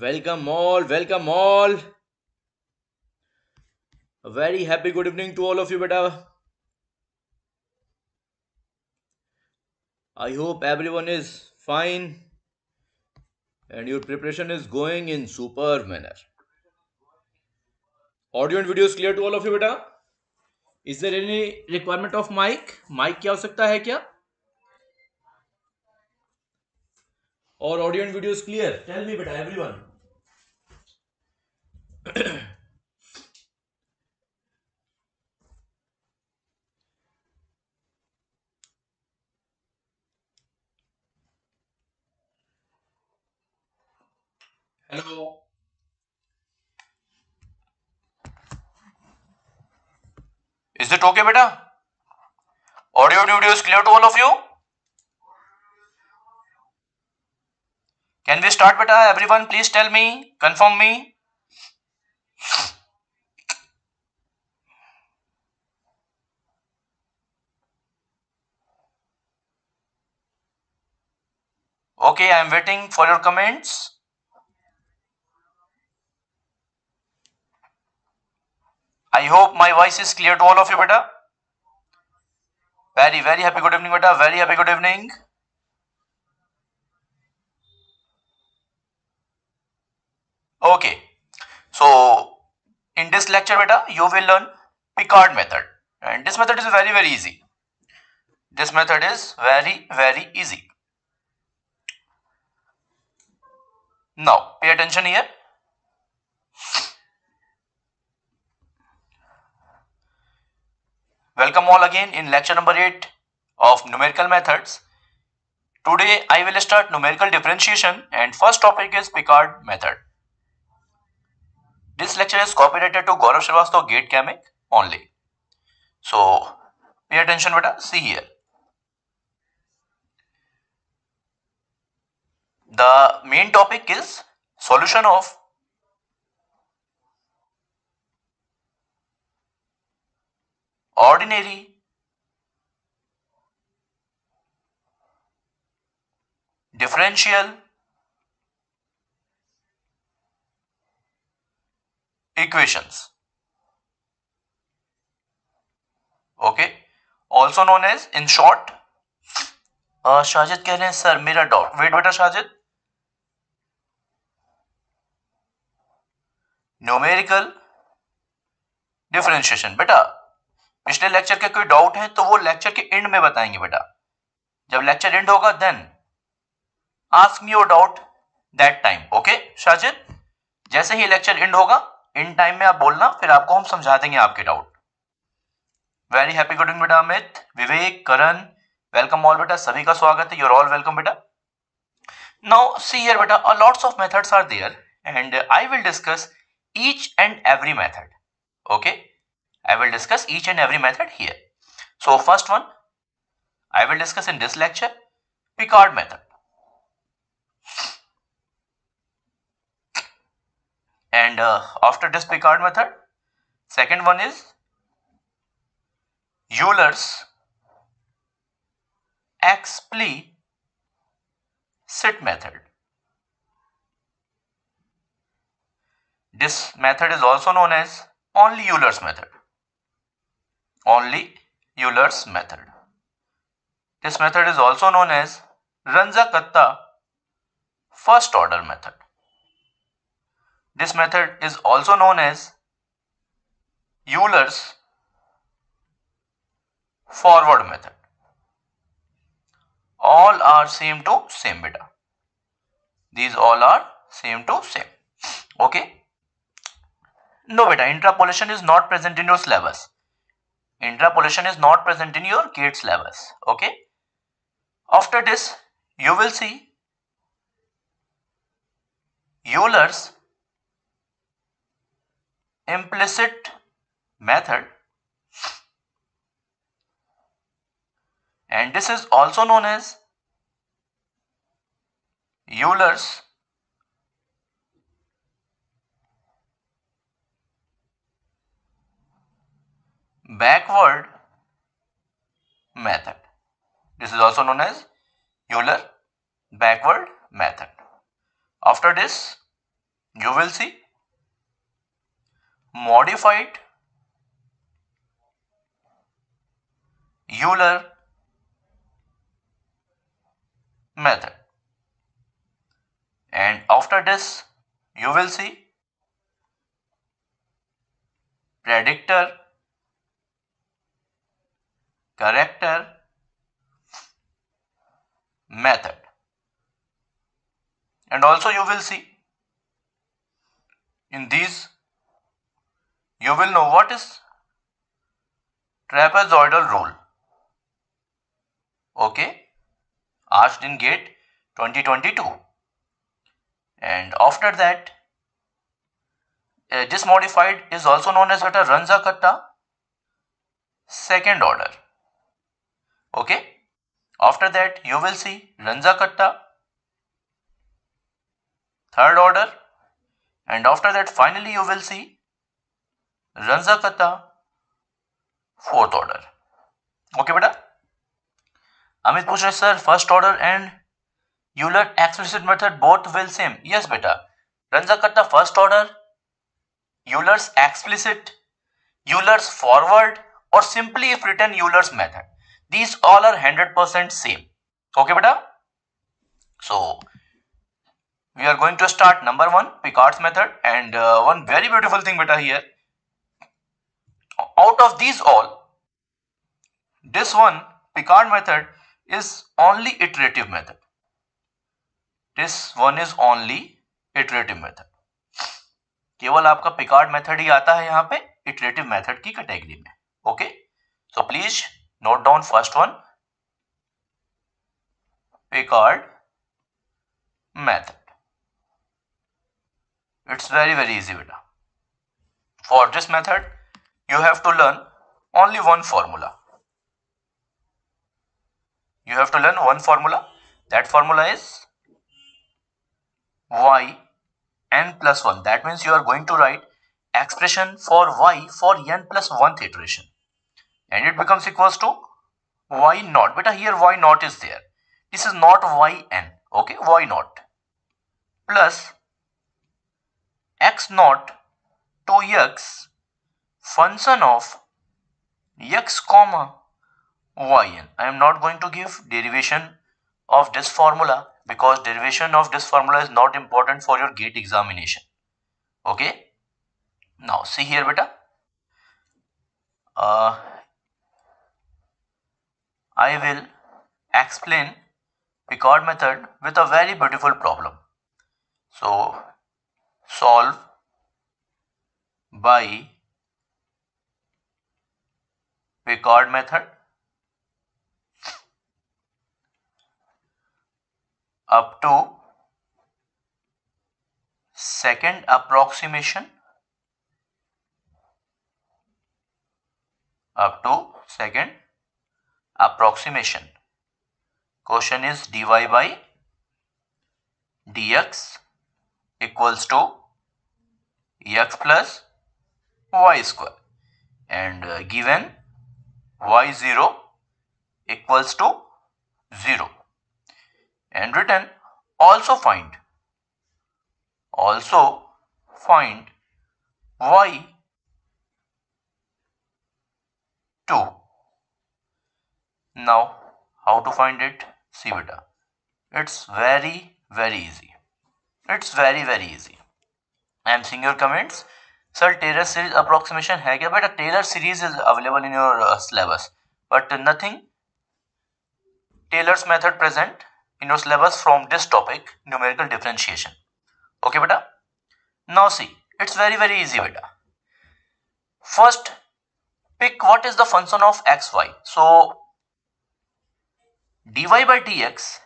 Welcome all, welcome all. A very happy good evening to all of you, beta. I hope everyone is fine and your preparation is going in super manner. Audio and video is clear to all of you, beta. Is there any requirement of mic? Mic की आवश्यकता है क्या? Or audio and video is clear? Tell me, beta, everyone. Hello. Is it okay, beta? Audio and video is clear to all of you? Can we start, beta? Everyone, please tell me, confirm me. Okay, I am waiting for your comments. I hope my voice is clear to all of you, beta. Very, very happy good evening, beta. Very happy good evening. Okay, so in this lecture, beta, you will learn Picard method, and this method is very easy. This method is very easy. Now, pay attention here. Welcome all again in lecture number 8 of numerical methods. Today I will start numerical differentiation and first topic is Picard method. This lecture is copyrighted to Gaurav Srivastav Gate Chemic only. So pay attention, beta. See here. The main topic is solution of ordinary differential equations. Okay, also known as in short. Shajid कह रहे हैं sir मेरा doubt. Wait बेटा Shajid. Numerical differentiation. बेटा पिछले lecture के कोई doubt है तो वो लेक्चर के एंड में बताएंगे बेटा. जब लेक्चर एंड होगा then ask me your doubt that time. Okay Shajid, जैसे ही लेक्चर एंड होगा इन टाइम में आप बोलना, फिर आपको हम समझा देंगे आपके doubt. Very happy good evening बेटा. अमित, विवेक, करण, वेलकम ऑल बेटा. सभी का स्वागत है. यूर ऑल वेलकम बेटा. नाउ सी हियर बेटा, a lots of methods are there and I will discuss each and every method. Okay, I will discuss each and every method here. So first one I will discuss in this lecture, Picard method. And after this Picard method, second one is Euler's explicit method. This method is also known as only Euler's method. Only Euler's method. This method is also known as Ranza-Katta first order method. This method is also known as Euler's forward method. All are same to same beta. These all are same to same. Okay. No beta, interpolation is not present in your syllabus. Interpolation is not present in your GATE syllabus. Okay. After this, you will see Euler's implicit method, and this is also known as Euler's backward method. This is also known as Euler backward method. After this, you will see modified Euler method, and after this you will see predictor character method, and also you will see in these you will know what is trapezoidal rule, okay, asked in GATE 2022. And after that this modified is also known as what a Ranza-Katta second order, okay. After that you will see Ranza-Katta third order, and after that finally you will see Ranza-Katta fourth order, okay बेटा. अमित पूछ रहे sir first order and Euler explicit method both will same. Yes बेटा, Ranza-Katta first order, Euler's explicit, Euler's forward, और simply if written Euler's method, these all are 100% same, okay beta. So we are going to start number 1, Picard's method, and one very beautiful thing beta here, out of these all, this one Picard method is only iterative method. This one is only iterative method. केवल आपका Picard method ही आता है यहाँ पे iterative method की category में, okay. So please note down first one, Picard method. It's very easy beta. For this method you have to learn only one formula. You have to learn one formula. That formula is y n plus 1. That means you are going to write expression for y for n plus 1th iteration, and it becomes equals to y naught. Beta here y naught is there. This is not yn, okay, y naught plus x naught to x function of x comma yn. I am not going to give derivation of this formula because derivation of this formula is not important for your GATE examination, okay. Now see here beta, I will explain Picard method with a very beautiful problem. So solve by Picard method up to second approximation, Question is dy by dx equals to x plus y square, and given y0 equals to 0, and written also find y2. Now how to find it? See beta, it's very easy. It's very easy. I am seeing your comments. Sir, Taylor series approximation है क्या? बेटा Taylor series is available in your syllabus, but nothing Taylor's method present in your syllabus from this topic, numerical differentiation. Okay beta. Now see, it's very easy beta. First pick what is the function of xy. So dy by dx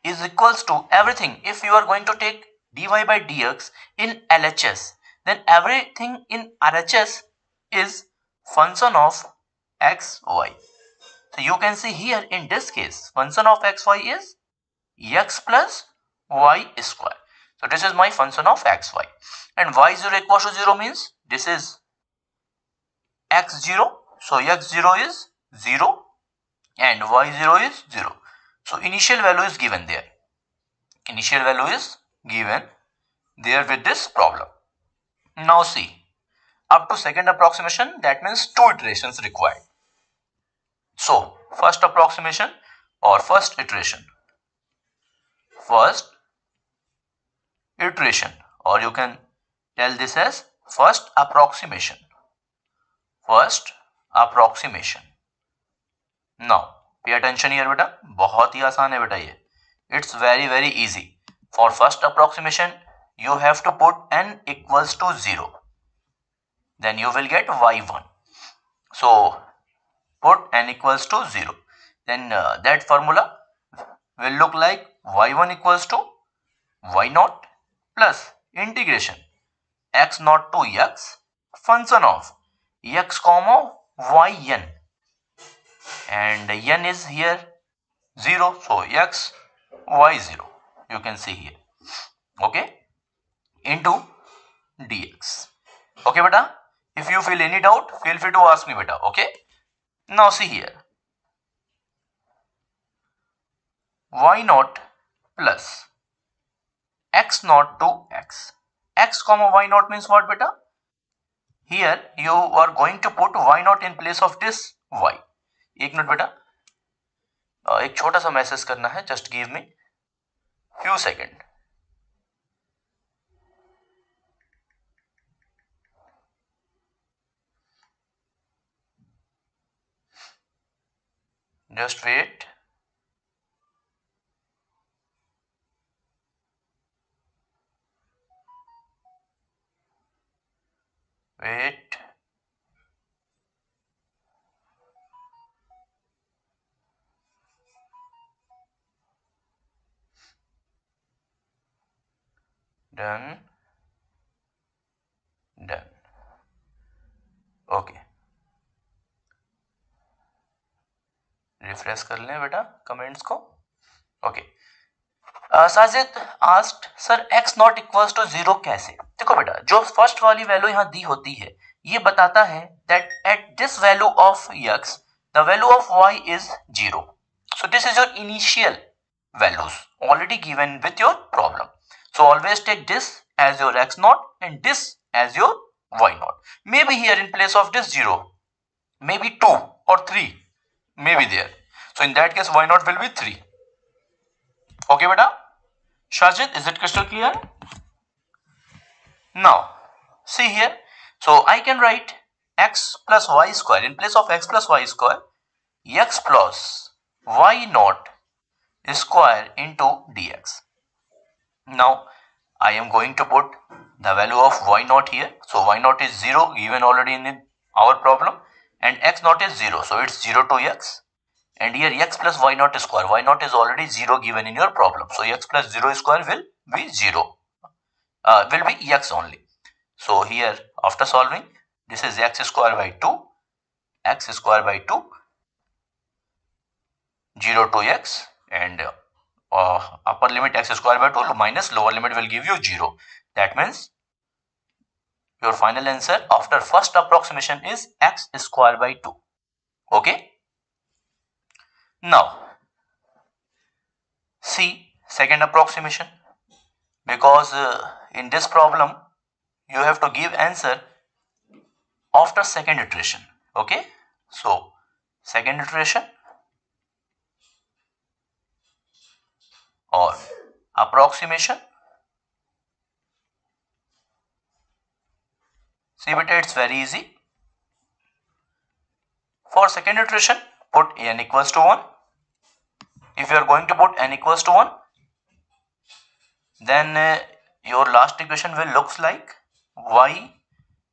is equals to everything. If you are going to take dy by dx in LHS, then everything in RHS is function of xy. So you can see here in this case function of xy is x plus y square. So this is my function of xy, and y0 equals to 0 means this is x0. So x0 is 0 and y0 is 0. So initial value is given there. Initial value is given there with this problem. Now see, up to second approximation, that means 2 iterations required. So first approximation or first iteration, or you can tell this as first approximation. Now pay attention here beta, बहुत ही आसान है बेटा ये. It's very easy. For first approximation you have to put n equals to 0, then you will get y1. So put n equals to 0, then that formula will look like y1 equals to y0 plus integration x naught to x function of x comma yn, and n is here 0, so x y0 you can see here, okay, into dx. Okay beta, if you feel any doubt feel free to ask me beta. Okay, now see here, y0 plus x naught to x comma y0 means what beta? Here you are going to put y0 in place of this y. एक minute बेटा, एक छोटा सा message करना है, just give me few second. Just wait. Done. Okay. Refresh कर लें बेटा कमेंट्स को. Okay, Sajid asked sir x not equals to 0 कैसे? देखो बेटा, जो फर्स्ट वाली वैल्यू यहाँ दी होती है ये बताता है that at this value of x the value of y is 0. So this is your initial values already given with your problem. So always take this as your x naught and this as your y naught. Maybe here in place of this 0, maybe 2 or 3 may be there. So in that case y naught will be 3. Okay beta? Shajid, is it crystal clear? Now see here, so I can write x plus y square in place of x plus y square, x plus y naught square into dx. Now I am going to put the value of y naught here. So y naught is 0 given already in our problem, and x naught is 0, so it's 0 to x, and here x plus y naught square, y naught is already 0 given in your problem, so x plus 0 square will be 0, will be x only. So here after solving, this is x square by 2, 0 to x, and upper limit x square by 2 minus lower limit will give you 0. That means your final answer after first approximation is x square by 2. Okay. Now see second approximation, because in this problem you have to give answer after second iteration. Okay, so second iteration or approximation. See beta, it's very easy. For second iteration, put n equals to 1. If you are going to put n equals to 1, then your last equation will looks like y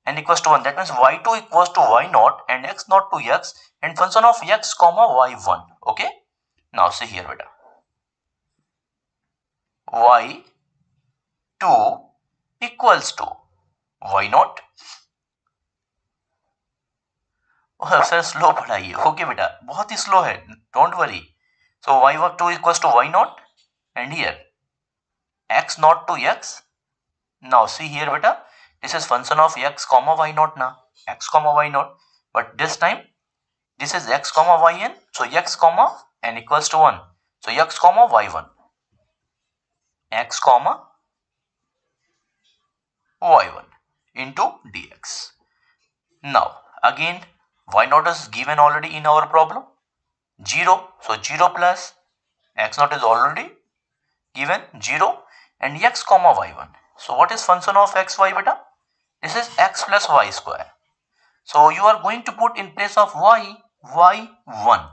n equals to 1. That means y2 equals to y naught and x naught to x and function of x comma y1. Okay. Now see here beta, y2 equals to y naught. Sir slow पढ़ाइए. Okay बेटा, बहुत ही slow है, don't worry. So y2 equals to y naught and here x naught to x. Now see here beta, this is function of x comma y naught now, x comma y naught, but this time this is x comma yn, so x comma n equals to 1, so x comma y1, x comma y1 into dx. Now again y naught is given already in our problem, 0. So 0 plus x naught is already given 0 and x comma y1. So what is function of xy beta? This is x plus y square. So you are going to put in place of y, y1.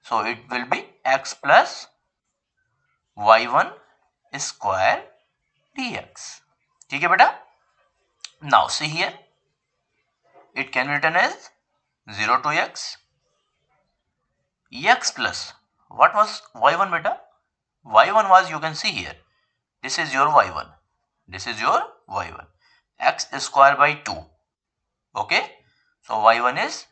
So it will be x plus y1 square dx. ठीक है बेटा? Now see here, it can be written as 0 to x plus, what was y1 beta? y1 was, you can see here, this is your y1, this is your y1, x square by 2. Okay, so y1 is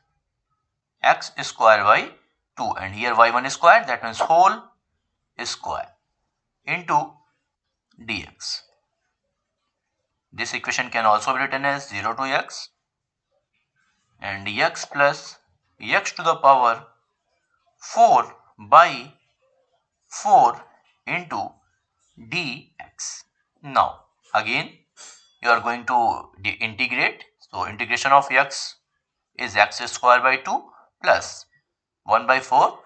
x square by 2 and here y1 square, that means whole square into dx. This equation can also be written as 0 to x and x plus x to the power 4 by 4 into dx. Now again you are going to integrate. So integration of x is x square by 2 plus 1 by 4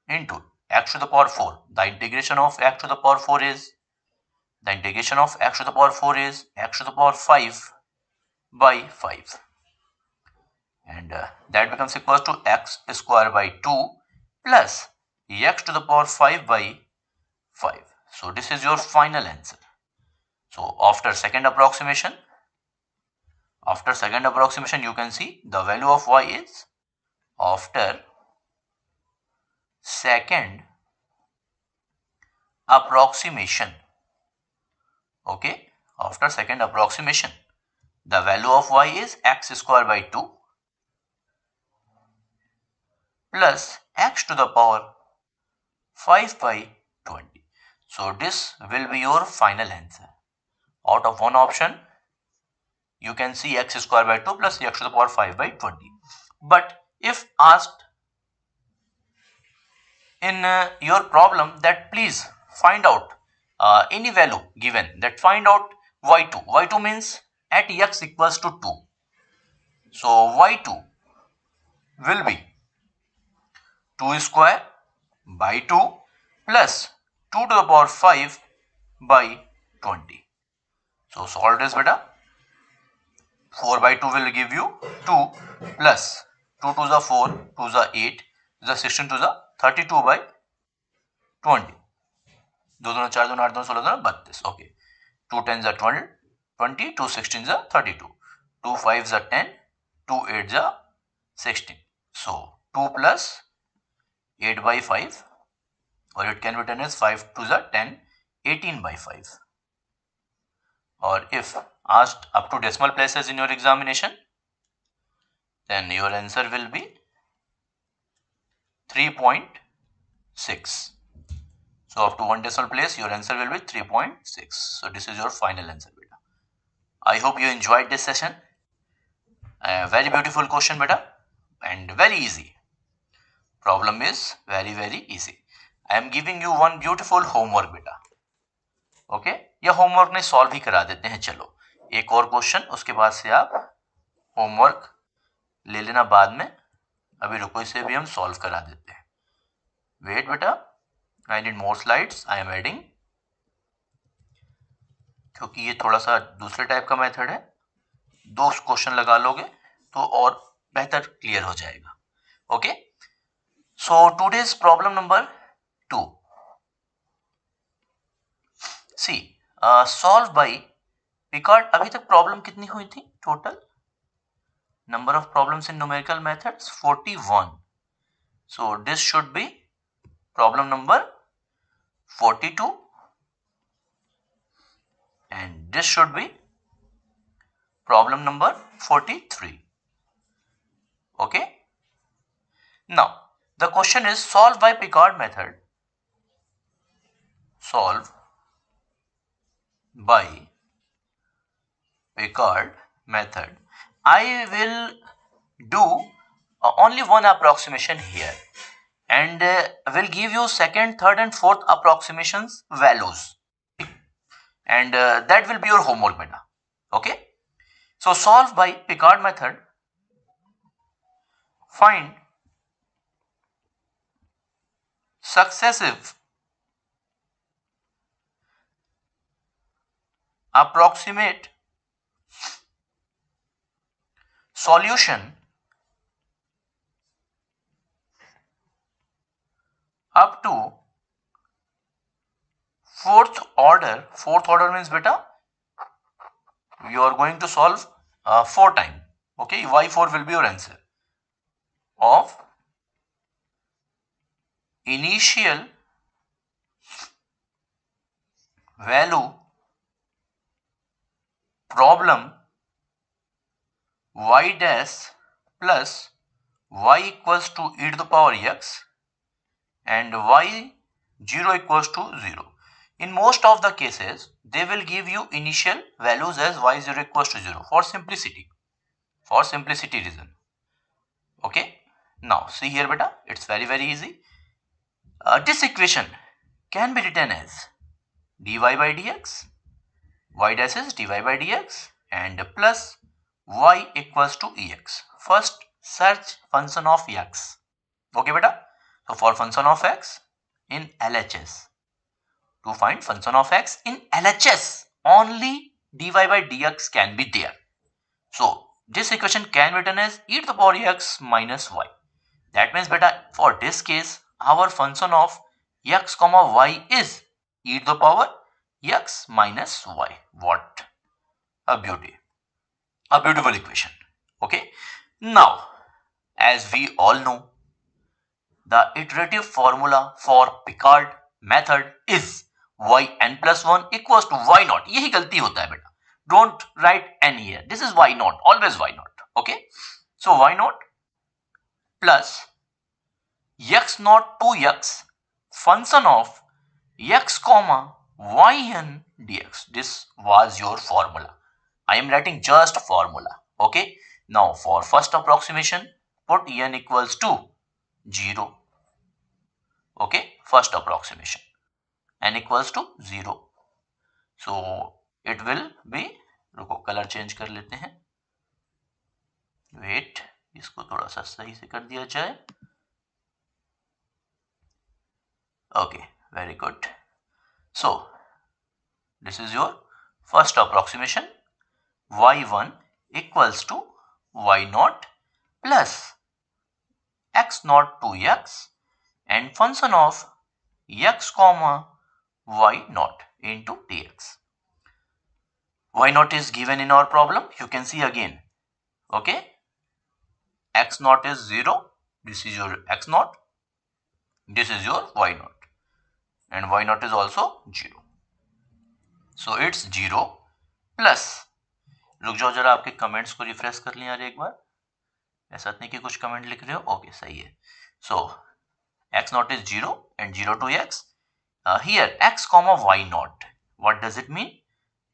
into x to the power 4. The integration of x to the power 4 is, the integration of x to the power 4 is x to the power 5 by 5. And that becomes equal to x square by 2 plus x to the power 5 by 5. So this is your final answer. So after second approximation, you can see the value of y is, after second approximation, okay, after second approximation, the value of y is x square by 2 plus x to the power 5 by 20. So this will be your final answer. Out of one option, you can see x square by 2 plus x to the power 5 by 20. But if asked in your problem that please find out any value given, that find out y2 means at x equals to 2. So y2 will be 2 square by 2 plus 2 to the power 5 by 20. So solve this beta. 4 by 2 will give you 2 plus 2 to the 4, 2 the 8, the 16 to the 32 by 20. 2 2 4 2 8 2 16 32. Okay. 2 10 the 12, 20, 2 16 the 32, 2 5 the 10, 2 8 the 16. So 2 plus 8 by 5, or it can be written as 5 to the 10, 18 by 5. Or if asked up to decimal places in your examination, then your answer will be 3.6. So up to one decimal place, your answer will be 3.6. So this is your final answer beta. I hope you enjoyed this session. Very beautiful question beta, and very easy. Problem is very easy. I am giving you one beautiful homework beta. Okay, या homework नहीं solve ही करा देते हैं. चलो एक और question, उसके बाद से आप होमवर्क ले लेना बाद में. अभी रुको, इसे भी हम सॉल्व करा देते हैं. वेट बेटा, I need more slides, I am adding, क्योंकि ये थोड़ा सा दूसरे टाइप का मेथड है. 2 क्वेश्चन लगा लोगे तो और बेहतर क्लियर हो जाएगा. Okay, so today's problem number 2. See solve by Picard. अभी तक प्रॉब्लम कितनी हुई थी टोटल? Number of problems in numerical methods 41. So this should be problem number 42 and this should be problem number 43. Okay, now the question is solve by Picard method. Solve by Picard method. I will do only one approximation here and will give you second, third and fourth approximations values, and that will be your homework beta. Okay, so solve by Picard method. Find successive approximate solution up to fourth order. Fourth order means beta you are going to solve 4 times. Okay, y4 will be your answer of initial value problem y dash plus y equals to e to the power x and y0 equals to 0. In most of the cases, they will give you initial values as y0 equals to 0 for simplicity reason. Okay, now see here beta, it's very easy. This equation can be written as dy by dx, y dash is dy by dx and plus y equals to ex. First search function of x. Okay beta, so for function of x in LHS, to find function of x in LHS, only dy by dx can be there. So this equation can be written as e to the power x minus y. That means beta, for this case our function of x comma y is e to the power x minus y. What a beauty, a beautiful equation. Okay, now as we all know, the iterative formula for Picard method is yn plus 1 equals to y naught. यही गलती होता है बेटा. Don't write n here. This is y naught, always y naught. Okay, so y naught plus x naught to x function of x comma yn dx. This was your formula. I am writing just formula. Okay, now for first approximation, put n equals to 0. Okay, first approximation, n equals to 0. So it will be, रुको colour change कर लेते हैं, wait इसको थोड़ा सा सही से कर दिया जाए. Okay, very good. So this is your first approximation, y1 equals to y naught plus x naught to x and function of x comma y naught into dx. Y naught is given in our problem, you can see again. Okay, x naught is 0, this is your x naught, this is your y naught, and y naught is also 0. So it's 0 plus, रुक जाओ जरा, आपके comments को refresh कर लें यार एक बार, ऐसा नहीं कि कुछ कमेंट लिख रहे हो. ओके, सही है. सो x naught is 0 and 0 to x. Here x comma y naught, what does it mean?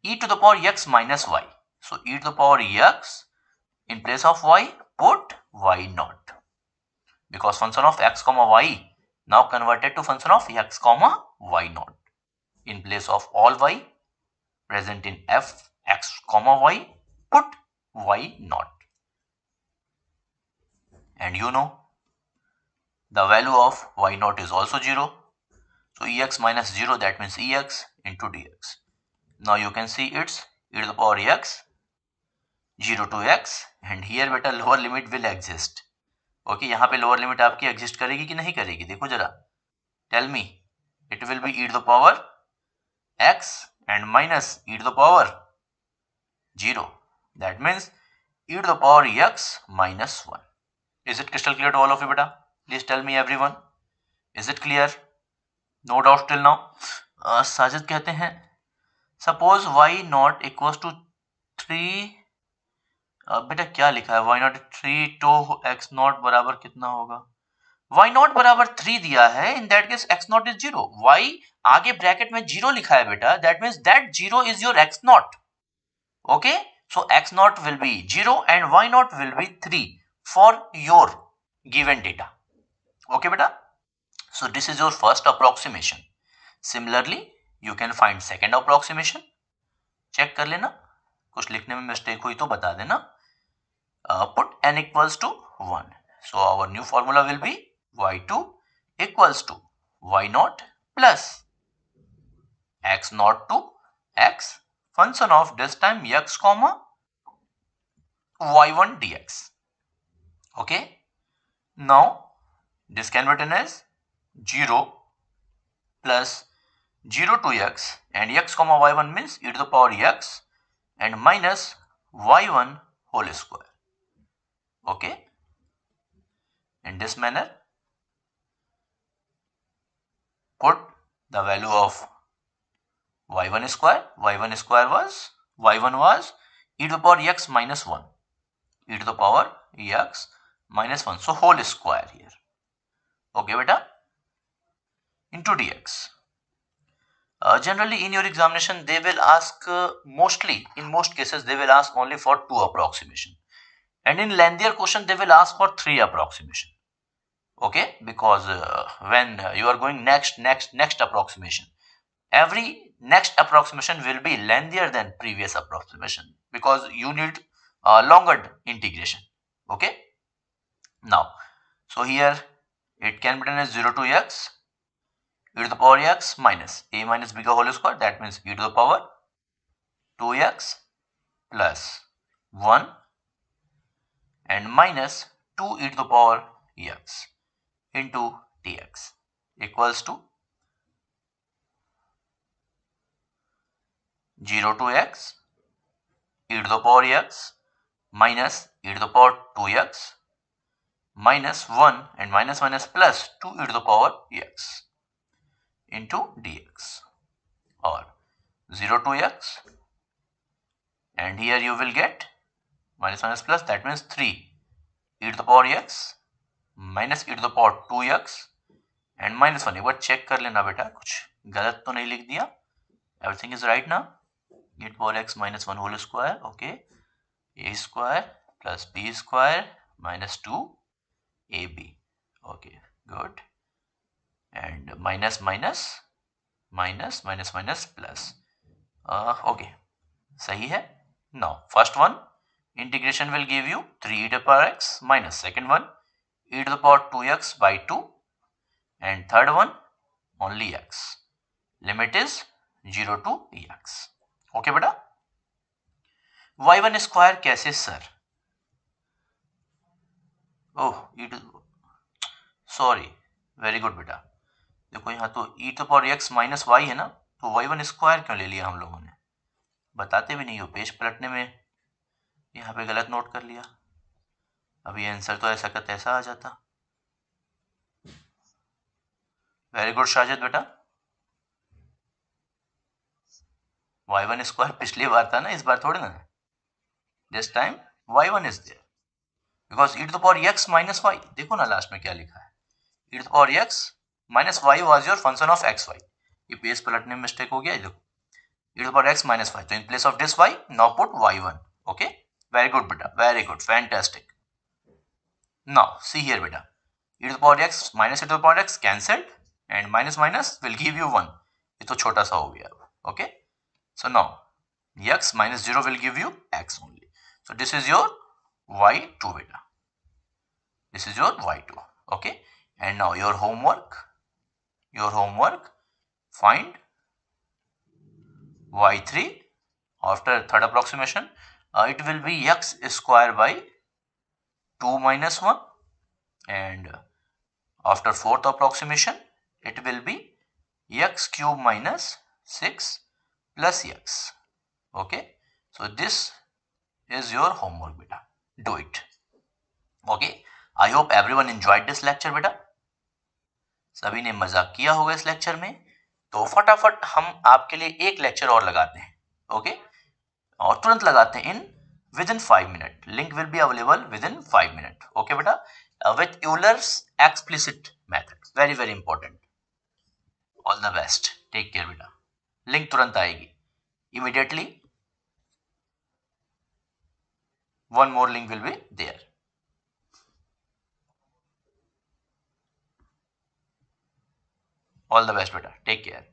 E to the power x minus y. So e to the power x, in place of y put y naught, because function of x comma y now converted to function of x comma y naught. In place of all y present in f x comma y, put y naught. And you know the value of y naught is also 0. So ex minus 0, that means ex into dx. Now you can see it's e to the power x 0 to x, and here beta lower limit will exist. Okay, यहाँ पे lower limit आपकी exist करेगी कि नहीं करेगी, देखो जरा, tell me. It will be e to the power x and minus e to the power 0. That means e to the power x minus 1. Is it crystal clear to all of you beta? Please tell me everyone. Is it clear? No doubt till now. Sajid कहते हैं suppose y naught equals to 3. बेटा क्या लिखा है, y naught 3 तो x naught बराबर कितना होगा? y naught बराबर 3 दिया है, in that case x naught is 0. y आगे ब्रैकेट में 0 लिखा है बेटा, that means that 0 is your x naught. Okay, so x naught will be 0 and y naught will be 3 for your given data. Okay beta, so this is your first approximation. Similarly, you can find second approximation. Check कर लेना, कुछ लिखने में mistake हुई तो बता देना. Put n equals to 1. So our new formula will be y2 equals to y0 plus x0 to x function of this time x comma y1 dx. Okay, now this can be written as 0 plus 0 to x, and x comma y1 means e to the power x and minus y1 whole square. Okay, in this manner put the value of y1 square. y1 square was y1 was e to the power x minus 1, e to the power x minus 1, so whole square here. Okay beta, into dx. Generally in your examination they will ask mostly in most cases they will ask only for 2 approximation, and in lengthier question they will ask for 3 approximation. Okay, because when you are going next approximation, every next approximation will be lengthier than previous approximation because you need longer integration. Okay, now so here it can be done as 0 to x e to the power x minus a minus b ka whole square, that means e to the power 2x plus 1 and minus 2 e to the power x into dx equals to 0 to x e to the power x minus e to the power 2x minus 1 and minus 1 is plus 2 e to the power x into dx, or 0 to x, and here you will get minus 1 is plus, that means 3 e to the power x minus e to the power 2x and minus 1. एक बार check कर लेना बेटा कुछ गलत तो नहीं लिख दिया, everything is right now. e to the power x minus 1 whole square. Okay, a square plus b square minus 2ab. Okay, good, and minus minus minus minus minus plus. Okay, सही है. Now first one integration will give you 3 e to the power x minus second one e to the power 2x by 2, and third one only x. Limit is 0 to x. Okay बेटा, y1 square कैसे sir? Oh e to, sorry, very good बेटा. देखो यहाँ तो e to the power x minus y है ना, तो y1 square क्यों ले लिया हम लोगों ने? बताते भी नहीं हो, पेज पलटने में यहाँ पे गलत नोट कर लिया. अभी आंसर तो ऐसा का तैसा आ जाता. वेरी गुड शाजिद बेटा. y1 स्क्वायर पिछली बार था ना, इस बार थोड़ी ना. This time y1 is there because e to the power x minus y. देखो ना लास्ट में क्या लिखा है, e to the power x minus y was your function of xy. ये पेज पलटने में मिस्टेक हो गया. देखो e to the power x minus y, तो in place of this y now put y1. Okay, very good beta, very good, fantastic. Now see here beta, e to the power x minus e to the power x cancelled and minus minus will give you 1. ये तो छोटा सा हो गया. Okay, so now x minus 0 will give you x only. So this is your y2 beta, this is your y2. Okay, and now your homework find y3 after third approximation. It will be x square by 2 minus 1, and after fourth approximation it will be x cube minus 6 plus x. Okay, so this is your homework beta, do it. Okay, I hope everyone enjoyed this lecture beta. सभी ने मजा किया होगा इस lecture में. तो फटाफट हम आपके लिए एक लेक्चर और लगाते हैं. ओके, और तुरंत लगाते हैं इन within 5 minutes. Link will be available within 5 minutes. Okay beta, with Euler's explicit method, very very important. All the best, take care beta. Link तुरंत आएगी immediately. One more link will be there. All the best beta, take care.